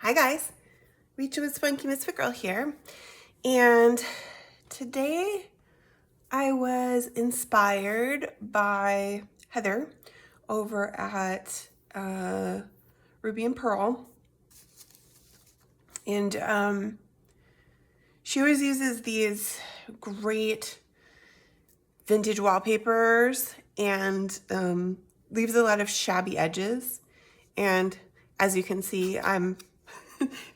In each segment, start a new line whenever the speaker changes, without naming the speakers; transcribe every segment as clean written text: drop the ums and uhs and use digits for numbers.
Hi guys, Rachel with Spunky Misfit Girl here, and today I was inspired by Heather over at Ruby and Pearl, and she always uses these great vintage wallpapers and leaves a lot of shabby edges, and as you can see, I'm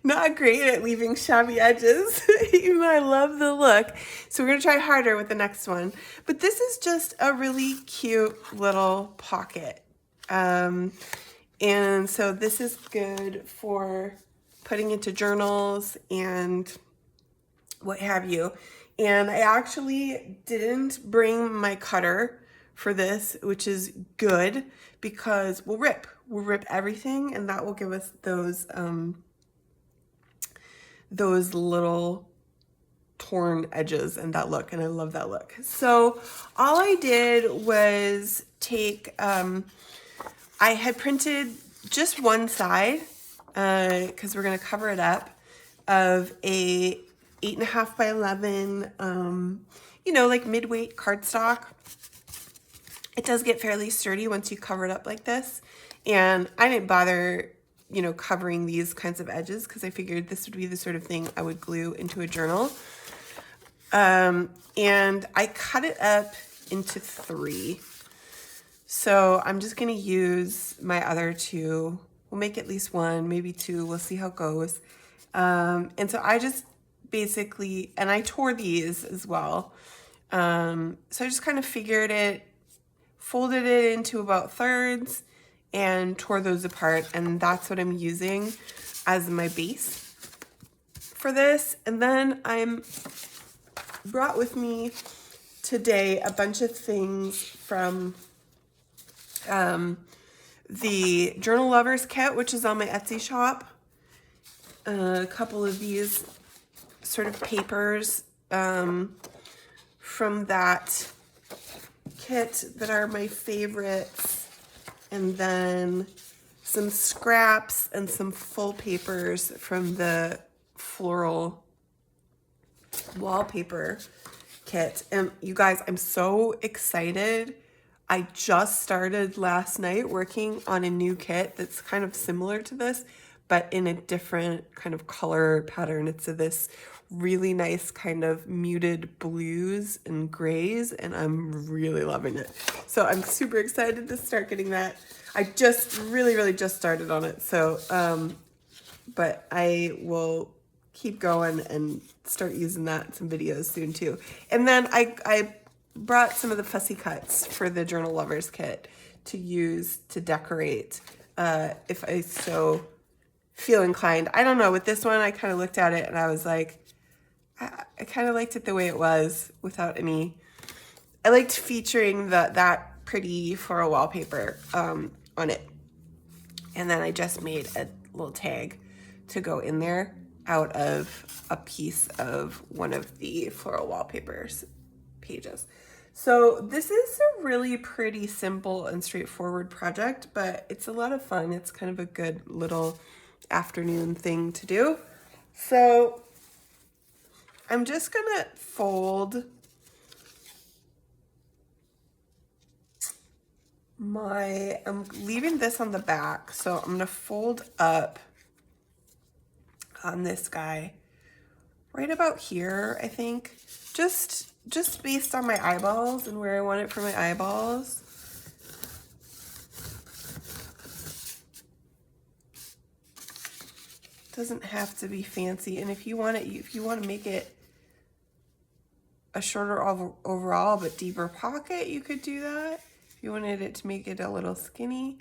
not great at leaving shabby edges, even though I love the look. So we're gonna try harder with the next one. But this is just a really cute little pocket. And so this is good for putting into journals and what have you. And I actually didn't bring my cutter for this, which is good because we'll rip everything, and that will give us those little torn edges and that look, and I love that look. So all I did was take, I had printed just one side, because we're gonna cover it up, of a 8.5 by 11, you know, like mid-weight cardstock. It does get fairly sturdy once you cover it up like this, and I didn't bother covering these kinds of edges because I figured this would be the sort of thing I would glue into a journal. And I cut it up into 3. So I'm just gonna use my other 2. We'll make at least 1, maybe 2. We'll see how it goes. And so I just basically, and I tore these as well. So I just kind of figured it, folded it into about thirds, and tore those apart, and that's what I'm using as my base for this. And then I'm brought with me today a bunch of things from the Journal Lovers kit, which is on my Etsy shop. A couple of these sort of papers from that kit that are my favorites, and then some scraps and some full papers from the Floral wallpaper kit. And you guys, I'm so excited. I just started last night working on a new kit that's kind of similar to this, but in a different kind of color pattern. It's this really nice kind of muted blues and grays, and I'm really loving it. So I'm super excited to start getting that. I just really just started on it. So, but I will keep going and start using that in some videos soon too. And then I brought some of the fussy cuts for the Journal Lovers kit to use to decorate if I so feel inclined. I don't know, with this one I kind of looked at it and I was like, I kind of liked it the way it was without any, I liked featuring that pretty floral wallpaper on it. And then I just made a little tag to go in there out of a piece of one of the Floral Wallpapers pages. So this is a really pretty simple and straightforward project, but it's a lot of fun. It's kind of a good little afternoon thing to do. So I'm just gonna fold I'm leaving this on the back, so I'm gonna fold up on this guy right about here, I think, just based on my eyeballs and where I want it for my eyeballs. Doesn't have to be fancy, and if you want to make it a shorter overall but deeper pocket, you could do that. If you wanted it to make it a little skinny,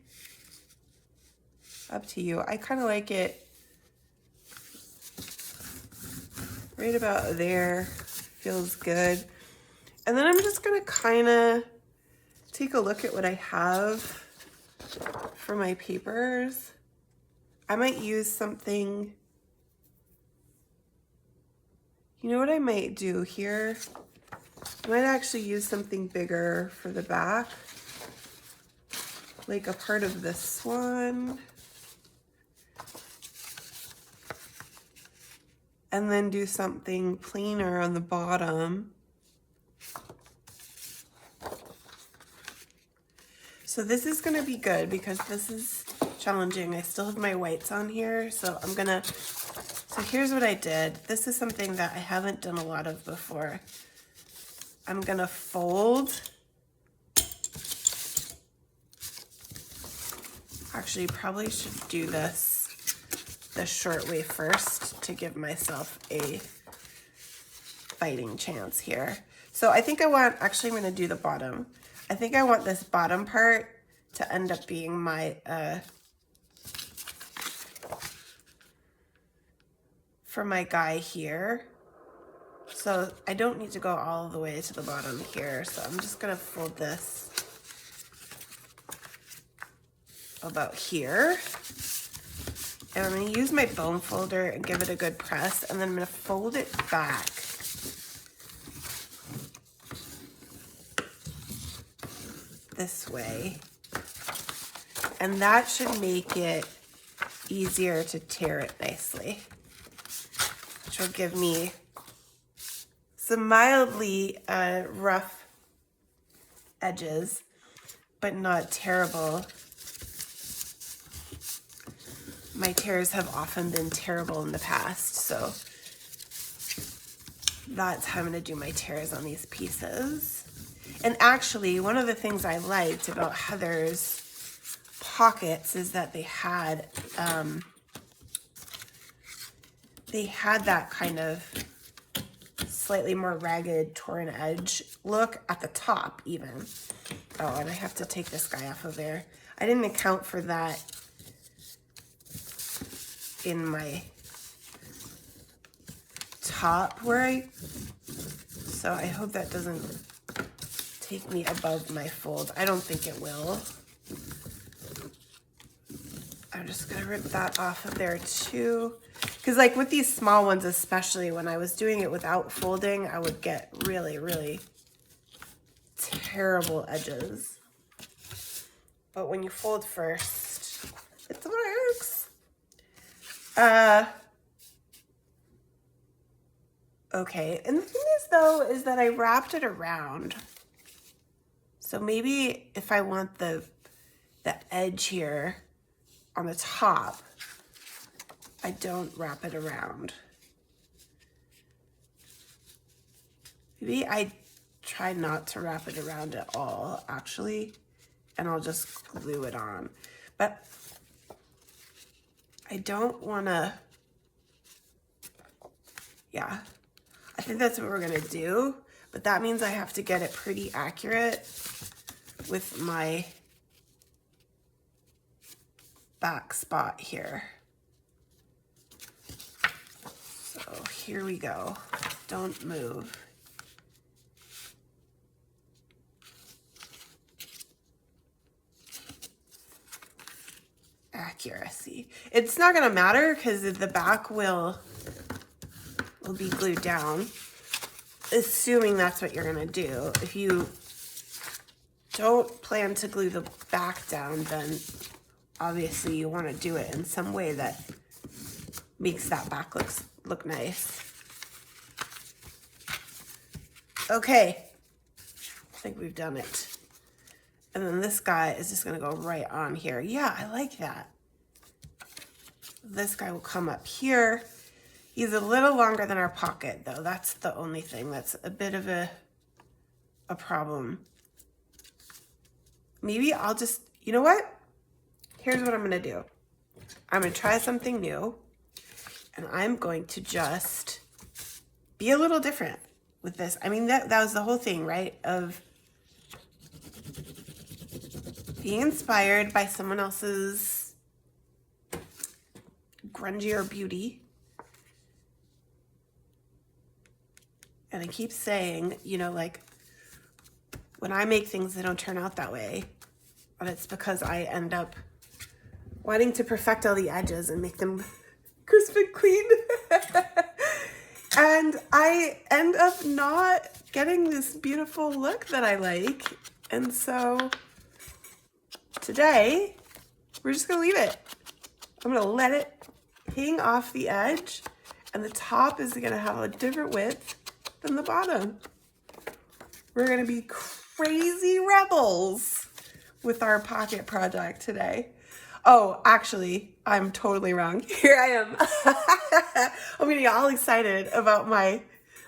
up to you. I kind of like it right about there. Feels good. And then I'm just gonna kind of take a look at what I have for my papers. I might use something, you know what I might do here? I might actually use something bigger for the back, like a part of this one. and then do something plainer on the bottom. So this is gonna be good because this is challenging. I still have my whites on here, so so here's what I did. This is something that I haven't done a lot of before. I'm gonna fold. Actually, probably should do this the short way first to give myself a fighting chance here. So I think actually I'm gonna do the bottom. I think I want this bottom part to end up being my, for my guy here. So I don't need to go all the way to the bottom here. So I'm just gonna fold this about here. And I'm gonna use my bone folder and give it a good press, and then I'm gonna fold it back. This way. And that should make it easier to tear it nicely, which will give me some mildly rough edges, but not terrible. My tears have often been terrible in the past, so that's how I'm gonna do my tears on these pieces. And actually, one of the things I liked about Heather's pockets is that they had that kind of slightly more ragged, torn edge look at the top even. Oh, and I have to take this guy off of there. I didn't account for that in my top so I hope that doesn't take me above my fold. I don't think it will. I'm just gonna rip that off of there too. Because like with these small ones, especially when I was doing it without folding, I would get really, really terrible edges. But when you fold first, it works. Okay, and the thing is though, is that I wrapped it around. So maybe if I want the edge here on the top, I don't wrap it around. Maybe I try not to wrap it around at all, actually, and I'll just glue it on. But I don't wanna, yeah, I think that's what we're gonna do, but that means I have to get it pretty accurate with my back spot here. So here we go. Don't move. Accuracy. It's not gonna matter because the back will be glued down, assuming that's what you're gonna do. If you don't plan to glue the back down, then obviously you want to do it in some way that makes that back look nice. Okay, I think we've done it. And then this guy is just gonna go right on here. Yeah, I like that. This guy will come up here. He's a little longer than our pocket though. That's the only thing that's a bit of a problem. Maybe I'll just, you know what? Here's what I'm gonna do. I'm gonna try something new, and I'm going to just be a little different with this. I mean, that was the whole thing, right? Of being inspired by someone else's grungier beauty. And I keep saying, you know, like, when I make things, they don't turn out that way. And it's because I end up wanting to perfect all the edges and make them crisp and clean. And I end up not getting this beautiful look that I like. And so today, we're just gonna leave it. I'm gonna let it hang off the edge, And the top is gonna have a different width than the bottom. We're gonna be crazy rebels with our pocket project today. Oh, actually, I'm totally wrong. Here I am. I'm gonna get all excited about my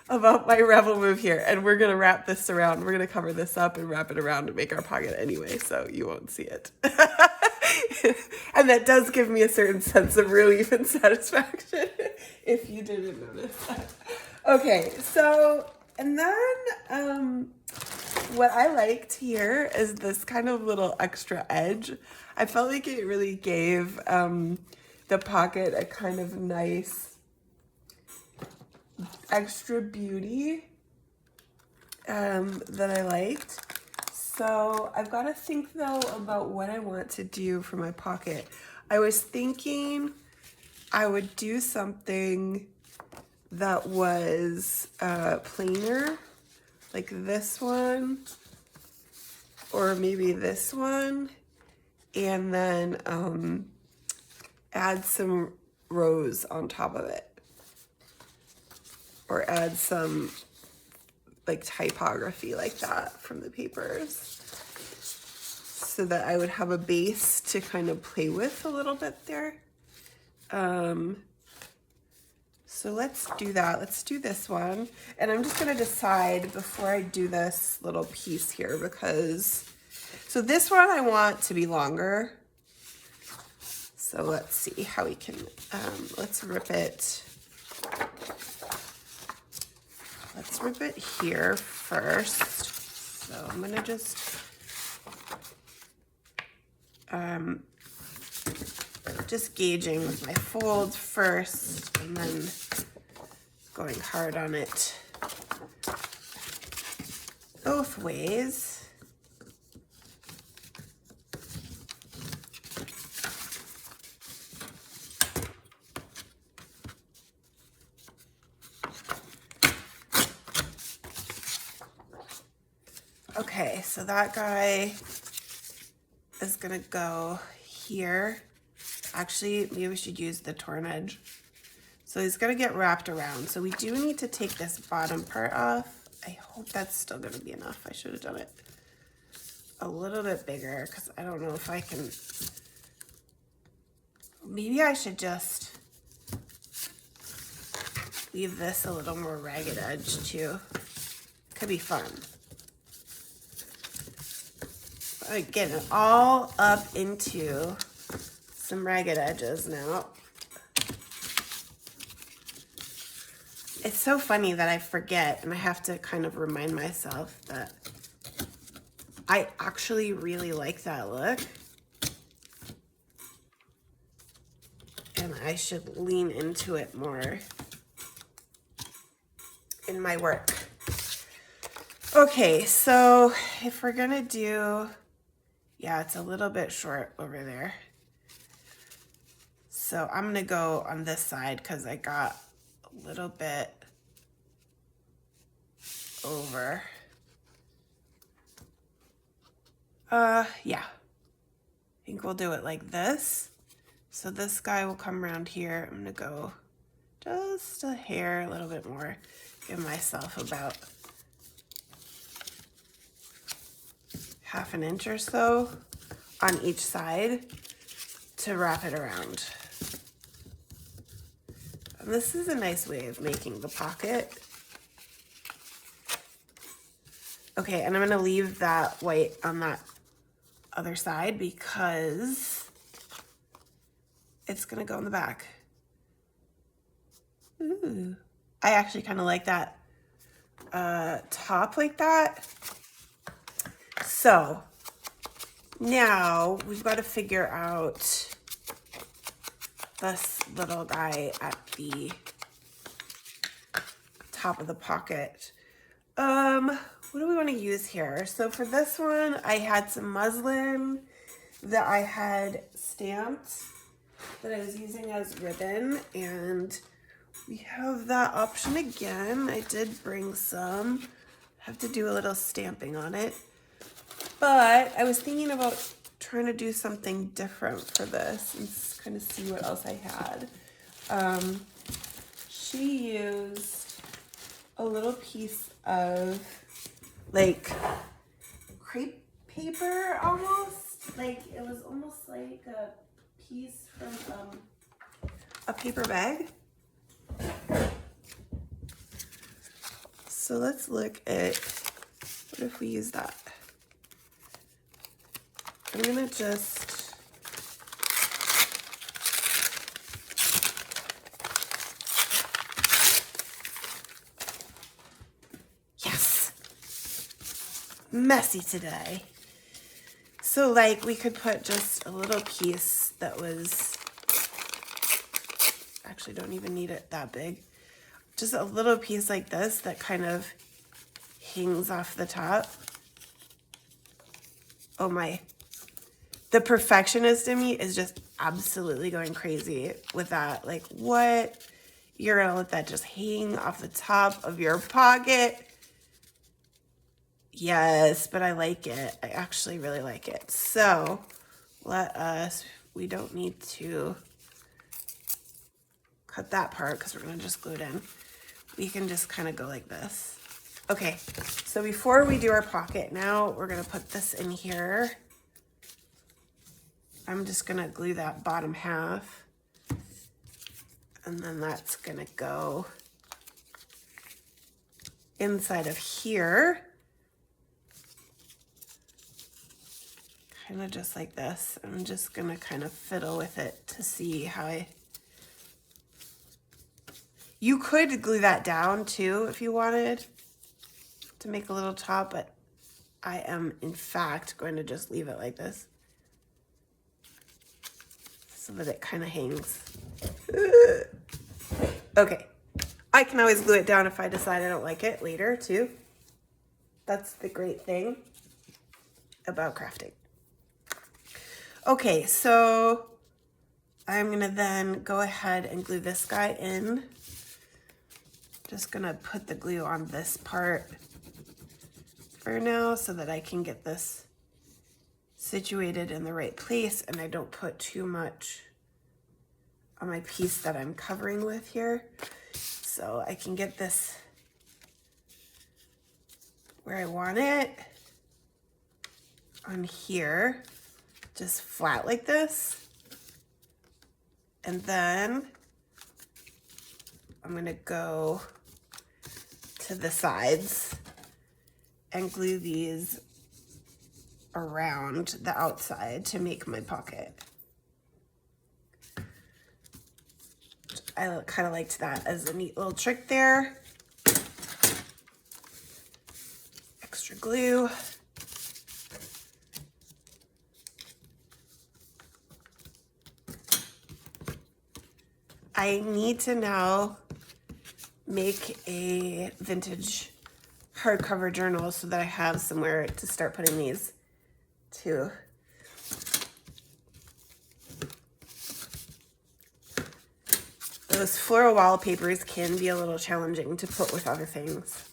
rebel move here, and we're gonna wrap this around. We're gonna cover this up and wrap it around to make our pocket anyway, so you won't see it. And that does give me a certain sense of relief and satisfaction, if you didn't notice that. Okay, so, and then, what I liked here is this kind of little extra edge. I felt like it really gave the pocket a kind of nice extra beauty that I liked. So I've got to think though about what I want to do for my pocket. I was thinking I would do something that was plainer, like this one, or maybe this one, and then add some rose on top of it, or add some like typography like that from the papers, so that I would have a base to kind of play with a little bit there. So let's do that. Let's do this one. And I'm just gonna decide before I do this little piece here, because, so this one I want to be longer. So let's see how we can, let's rip it. Let's rip it here first. So I'm gonna just gauging with my fold first, and then going hard on it both ways. Okay, so that guy is gonna go here. Actually, maybe we should use the torn edge. So he's gonna get wrapped around. So we do need to take this bottom part off. I hope that's still gonna be enough. I should have done it a little bit bigger, because I don't know if I can. Maybe I should just leave this a little more ragged edge too. Could be fun. Getting it all up into some ragged edges now. It's so funny that I forget, and I have to kind of remind myself that I actually really like that look, and I should lean into it more in my work. Okay, so if we're gonna do, yeah, it's a little bit short over there. So I'm gonna go on this side because I got a little bit over. Yeah, I think we'll do it like this. So this guy will come around here. I'm gonna go just a hair, a little bit more. Give myself about half an inch or so on each side to wrap it around. And this is a nice way of making the pocket. Okay, and I'm gonna leave that white on that other side because it's gonna go in the back. Ooh, I actually kind of like that top like that. So now we've got to figure out this little guy at the top of the pocket. What do we want to use here? So for this one, I had some muslin that I had stamped that I was using as ribbon, and we have that option again. I did bring some. Have to do a little stamping on it. But I was thinking about trying to do something different for this and kind of see what else I had. she used a little piece of like crepe paper almost. Like it was almost like a piece from a paper bag. So let's look at, what if we use that? I'm gonna just, yes, messy today. So like we could put just a little piece that was, actually don't even need it that big. Just a little piece like this that kind of hangs off the top. Oh my. The perfectionist in me is just absolutely going crazy with that. Like, what? You're gonna let that just hang off the top of your pocket? Yes, but I like it. I actually really like it. So we don't need to cut that part because we're gonna just glue it in. We can just kind of go like this. Okay, so before we do our pocket, now we're gonna put this in here. I'm just gonna glue that bottom half, and then that's gonna go inside of here. Kind of just like this. I'm just gonna kind of fiddle with it to see how you could glue that down too if you wanted to make a little top, but I am in fact going to just leave it like this so that it kind of hangs. Okay, I can always glue it down if I decide I don't like it later too. That's the great thing about crafting. Okay, so I'm gonna then go ahead and glue this guy in. Just gonna put the glue on this part for now so that I can get this situated in the right place and I don't put too much on my piece that I'm covering with here. So I can get this where I want it on here, just flat like this. And then I'm gonna go to the sides and glue these around the outside to make my pocket. I kind of liked that as a neat little trick there. Extra glue. I need to now make a vintage hardcover journal so that I have somewhere to start putting these to. Those floral wallpapers can be a little challenging to put with other things.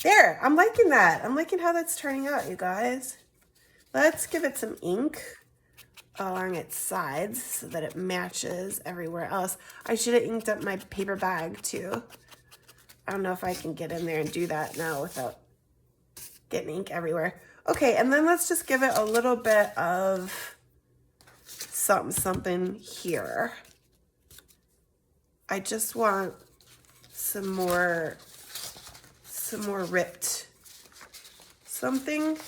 There, I'm liking that. I'm liking how that's turning out, you guys. Let's give it some ink along its sides so that it matches everywhere else. I should have inked up my paper bag too. I don't know if I can get in there and do that now without getting ink everywhere. Okay, and then let's just give it a little bit of something here. I just want some more ripped something.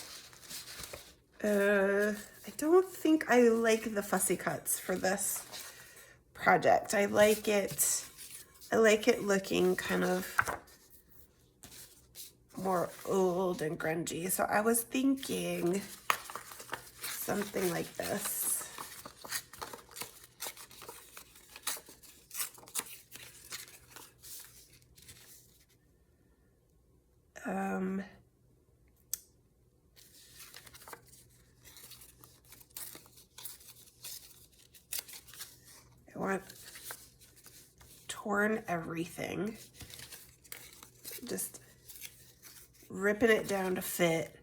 I don't think I like the fussy cuts for this project. I like it looking kind of more old and grungy. So I was thinking something like this. I want torn everything. Just ripping it down to fit.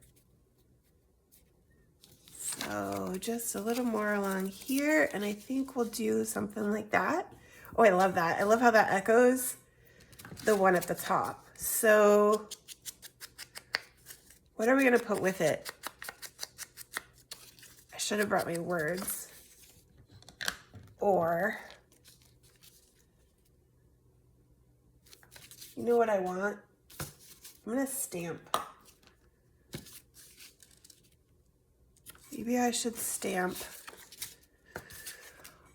So just a little more along here, and I think we'll do something like that. Oh, I love that. I love how that echoes the one at the top. So what are we gonna put with it? I should have brought my words. Or, you know what I want? I'm gonna stamp. Maybe I should stamp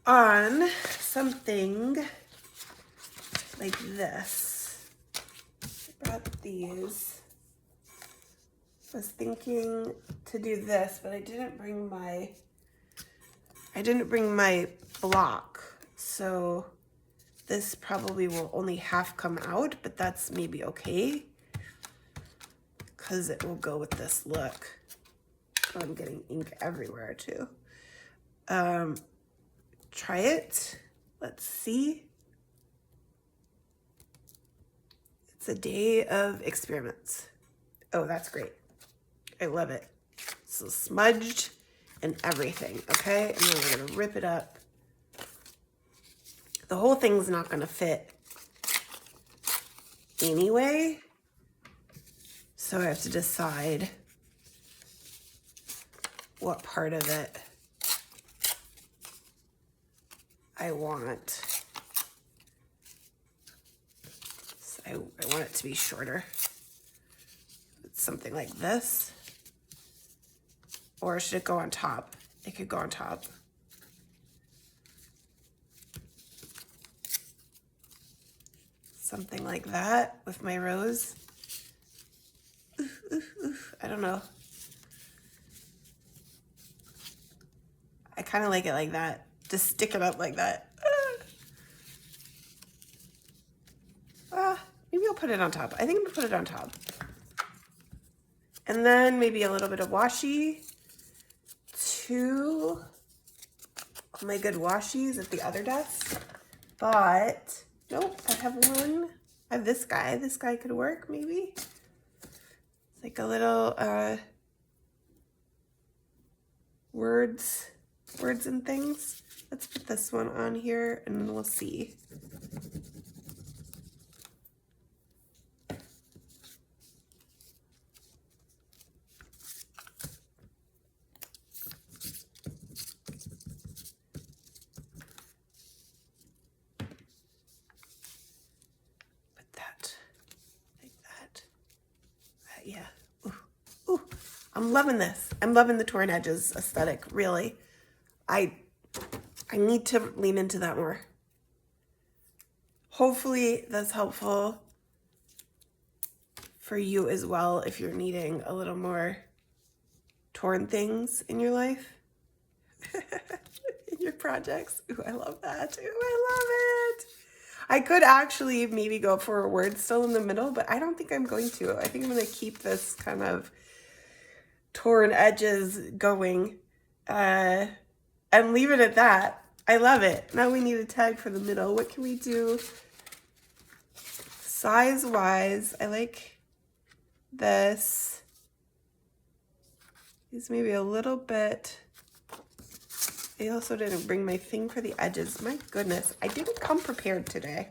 on something like this. I brought these. I was thinking to do this, but I didn't bring my block. So this probably will only half come out, but that's maybe okay because it will go with this look. Oh, I'm getting ink everywhere too. Try it. Let's see. It's a day of experiments. Oh, that's great. I love it. So smudged and everything, okay? And then we're gonna rip it up. The whole thing's not gonna fit anyway. So I have to decide what part of it I want. So I want it to be shorter. It's something like this. Or should it go on top? It could go on top. Something like that with my rose. I don't know. I kind of like it like that. Just stick it up like that. Maybe I'll put it on top. I think I'm gonna put it on top. And then maybe a little bit of washi. All my good washies at the other desk. But, nope, I have one. I have this guy. This guy could work, maybe. It's like a little words and things. Let's put this one on here and we'll see. Put that like that. Yeah. Ooh. I'm loving this. I'm loving the torn edges aesthetic, really. I need to lean into that more. Hopefully that's helpful for you as well if you're needing a little more torn things in your life. In your projects. Ooh, I love that. Ooh, I love it. I could actually maybe go for a word still in the middle, but I don't think I'm going to. I think I'm going to keep this kind of torn edges going and leave it at that. I love it. Now we need a tag for the middle. What can we do size-wise? I like this. These maybe a little bit. I also didn't bring my thing for the edges. My goodness, I didn't come prepared today.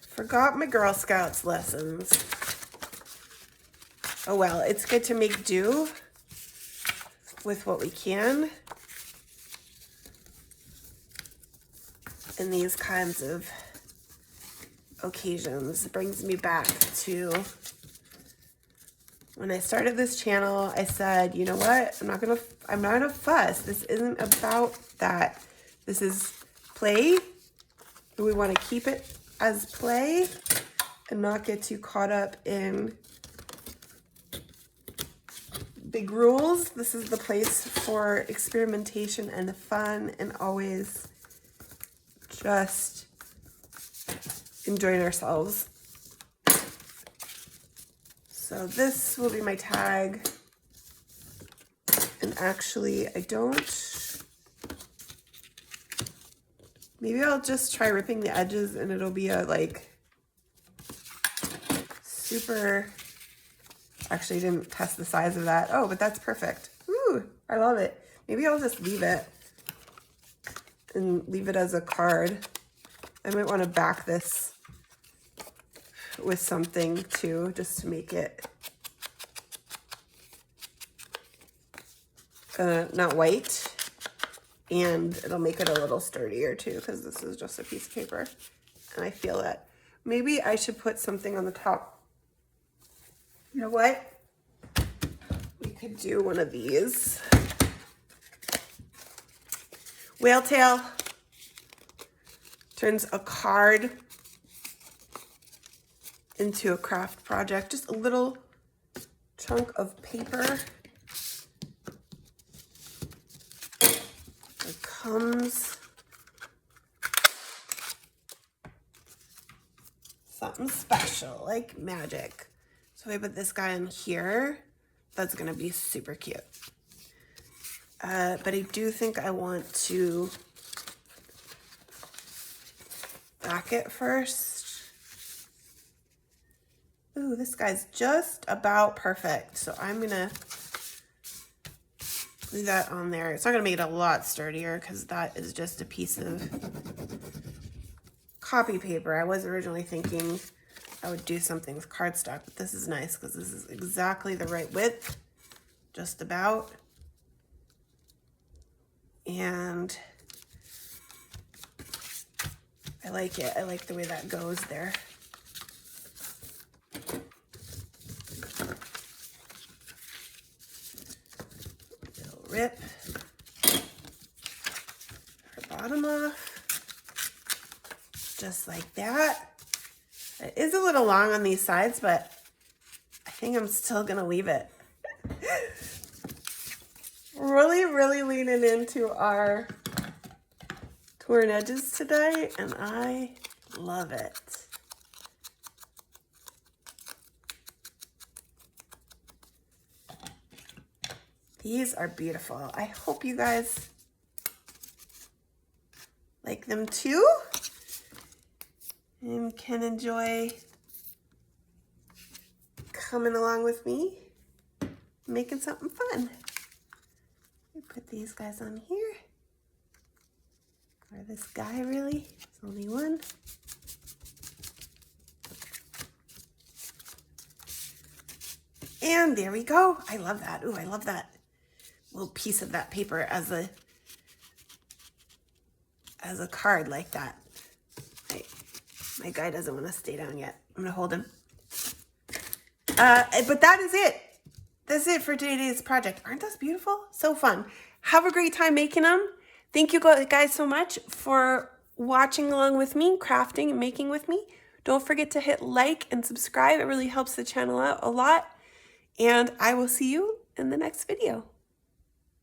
Forgot my Girl Scouts lessons. Oh well, it's good to make do with what we can in these kinds of occasions. It brings me back to when I started this channel. I said, you know what? I'm not gonna fuss. This isn't about that. This is play. We want to keep it as play and not get too caught up in big rules. This is the place for experimentation and fun and always just enjoying ourselves. So this will be my tag. And actually, maybe I'll just try ripping the edges and it'll be a like super, actually I didn't test the size of that. Oh, but that's perfect. Ooh, I love it. Maybe I'll just leave it and leave it as a card. I might want to back this with something too, just to make it not white, and it'll make it a little sturdier too, because this is just a piece of paper, and I feel that maybe I should put something on the top. You know what? We could do one of these. Whale tail turns a card into a craft project. Just a little chunk of paper. It comes something special, like magic. So if I put this guy in here, that's gonna be super cute. But I do think I want to back it first. Ooh, this guy's just about perfect. So I'm gonna leave that on there. It's not gonna make it a lot sturdier because that is just a piece of copy paper. I was originally thinking I would do something with cardstock, but this is nice because this is exactly the right width, just about. And I like it. I like the way that goes there. Little rip her bottom off, just like that. It is a little long on these sides, but I think I'm still gonna leave it. Really leaning into our torn edges today, and I love it. These are beautiful. I hope you guys like them too and can enjoy coming along with me, making something fun. Put these guys on here. Or this guy, really. There's only one. And there we go. I love that. Ooh, I love that little piece of that paper as a card like that. My guy doesn't want to stay down yet. I'm gonna hold him. But that is it. That's it for today's project. Aren't those beautiful? So fun. Have a great time making them. Thank you guys so much for watching along with me, crafting and making with me. Don't forget to hit like and subscribe. It really helps the channel out a lot. And I will see you in the next video.